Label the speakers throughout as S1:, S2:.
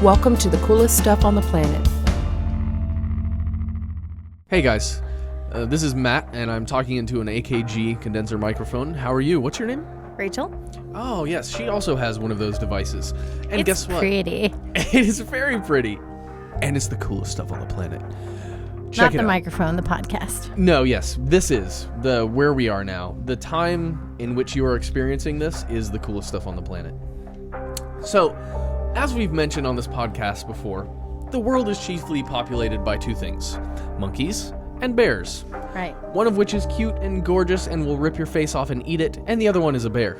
S1: Welcome to the coolest stuff on the planet.
S2: Hey guys, this is Matt, and I'm talking into an AKG condenser microphone. How are you? What's your name?
S3: Rachel?
S2: Oh, yes, she also has one of those devices. And
S3: It's
S2: guess what?
S3: pretty.
S2: It is very pretty. And it's the coolest stuff on the planet.
S3: Not the microphone, the podcast.
S2: No, yes, this is the where we are now. The time in which you are experiencing this is the coolest stuff on the planet. So, as we've mentioned on this podcast before, the world is chiefly populated by two things: monkeys and bears.
S3: Right.
S2: One of which is cute and gorgeous and will rip your face off and eat it, and the other one is a bear.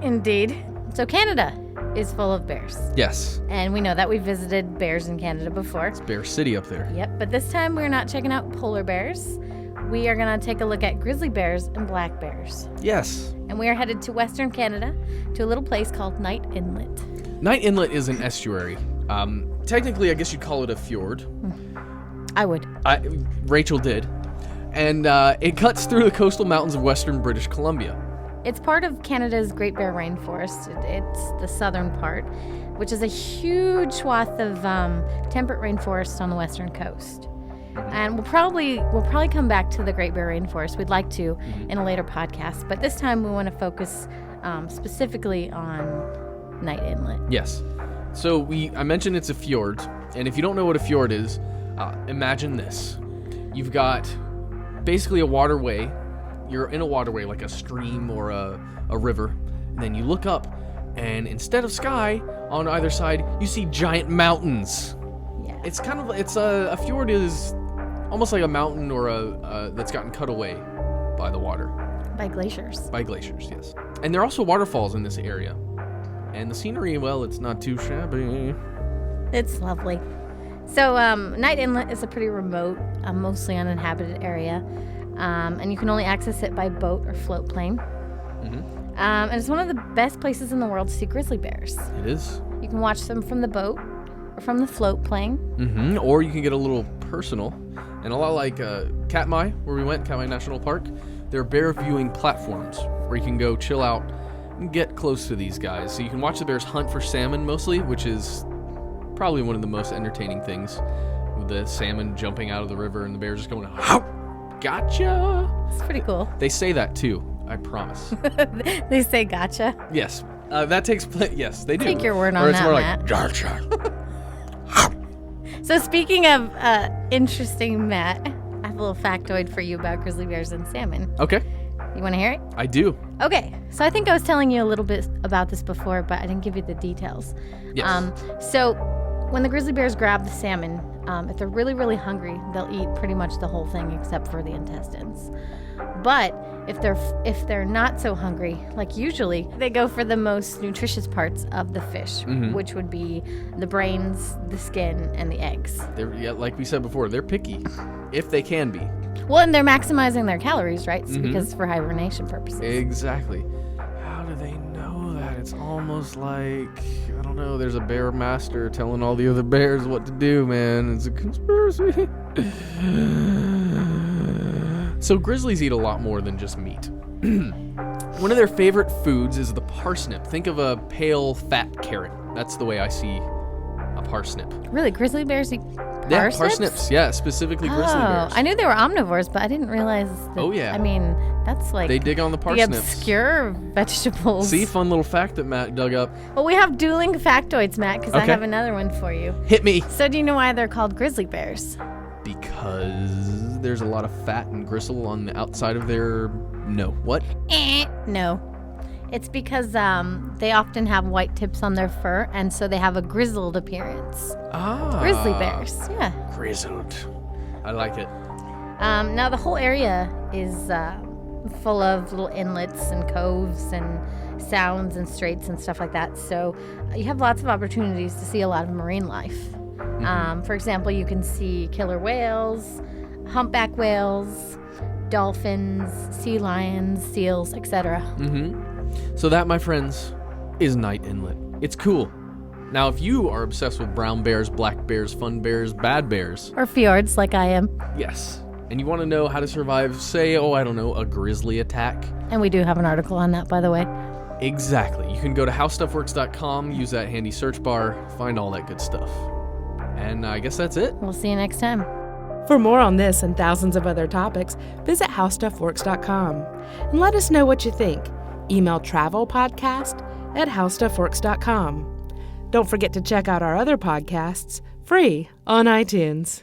S3: Indeed. So Canada is full of bears.
S2: Yes.
S3: And we know that. We've visited bears in Canada before.
S2: It's Bear City up there.
S3: Yep, but this time we're not checking out polar bears. We are going to take a look at grizzly bears and black bears.
S2: Yes.
S3: And we are headed to Western Canada to a little place called Night Inlet.
S2: Night Inlet is an estuary. Technically, I guess you'd call it a fjord.
S3: I would.
S2: Rachel did. And it cuts through the coastal mountains of western British Columbia.
S3: It's part of Canada's Great Bear Rainforest. It's the southern part, which is a huge swath of temperate rainforest on the western coast. And we'll probably come back to the Great Bear Rainforest. We'd like to in a later podcast, but this time we want to focus specifically on Night Inlet.
S2: Yes. So I mentioned it's a fjord, and if you don't know what a fjord is, imagine this. You've got basically a waterway. You're in a waterway like a stream or a river, and then you look up, and instead of sky on either side, you see giant mountains.
S3: Yeah.
S2: It's a fjord is almost like a mountain or that's gotten cut away by the water.
S3: By glaciers.
S2: By glaciers, yes. And there are also waterfalls in this area. And the scenery, well, it's not too shabby.
S3: It's lovely. So Night Inlet is a pretty remote, mostly uninhabited area. And you can only access it by boat or float plane. Mm-hmm. And it's one of the best places in the world to see grizzly bears.
S2: It is.
S3: You can watch them from the boat or from the float plane.
S2: Mm-hmm. Or you can get a little personal. And a lot like Katmai, where we went, Katmai National Park, there are bear viewing platforms where you can go chill out and get close to these guys. So you can watch the bears hunt for salmon mostly, which is probably one of the most entertaining things, with the salmon jumping out of the river and the bears just going, "How? Gotcha!"
S3: It's pretty cool.
S2: They say that too, I promise.
S3: They say gotcha?
S2: Yes. That takes place. Yes, they do.
S3: Take your word
S2: or
S3: on
S2: it's
S3: that,
S2: more
S3: Matt.
S2: like, gotcha.
S3: So speaking of interesting, Matt, I have a little factoid for you about grizzly bears and salmon.
S2: Okay.
S3: You want to hear it?
S2: I do.
S3: Okay. So I think I was telling you a little bit about this before, but I didn't give you the details.
S2: Yes.
S3: So when the grizzly bears grab the salmon, if they're really, really hungry, they'll eat pretty much the whole thing except for the intestines. But if they're not so hungry, like usually, they go for the most nutritious parts of the fish, which would be the brains, the skin, and the eggs.
S2: Like we said before, they're picky, if they can be.
S3: Well, and they're maximizing their calories, right? Because it's for hibernation purposes.
S2: Exactly. How do they know that? It's almost like, I don't know, there's a bear master telling all the other bears what to do, man. It's a conspiracy. So grizzlies eat a lot more than just meat. One of their favorite foods is the parsnip. Think of a pale, fat carrot. That's the way I see a parsnip.
S3: Really? Grizzly bears eat parsnips?
S2: Yeah, parsnips. Yeah, specifically grizzly bears.
S3: I knew they were omnivores, but I didn't realize that,
S2: Oh, yeah.
S3: I mean, that's like
S2: They dig on the
S3: the
S2: parsnips.
S3: obscure vegetables.
S2: See, fun little fact that Matt dug up.
S3: Well, we have dueling factoids, Matt, because I
S2: Okay.
S3: have another one for you.
S2: Hit me.
S3: So do you know why they're called grizzly bears?
S2: Because there's a lot of fat and gristle on the outside of their... No. What?
S3: No. It's because they often have white tips on their fur, and so they have a grizzled appearance.
S2: Ah.
S3: Grizzly bears, yeah.
S2: Grizzled. I like it.
S3: Now, the whole area is full of little inlets and coves and sounds and straits and stuff like that. So you have lots of opportunities to see a lot of marine life. For example, you can see killer whales, humpback whales, dolphins, sea lions, seals, etc.
S2: So that, my friends, is Night Inlet. It's cool. Now, if you are obsessed with brown bears, black bears, fun bears, bad bears...
S3: Or fjords, like I am.
S2: Yes. And you want to know how to survive, say, a grizzly attack?
S3: And we do have an article on that, by the way.
S2: Exactly. You can go to howstuffworks.com, use that handy search bar, find all that good stuff. And I guess that's it.
S3: We'll see you next time.
S1: For more on this and thousands of other topics, visit howstuffworks.com and let us know what you think. Email travelpodcast@howstuffworks.com. Don't forget to check out our other podcasts, free on iTunes.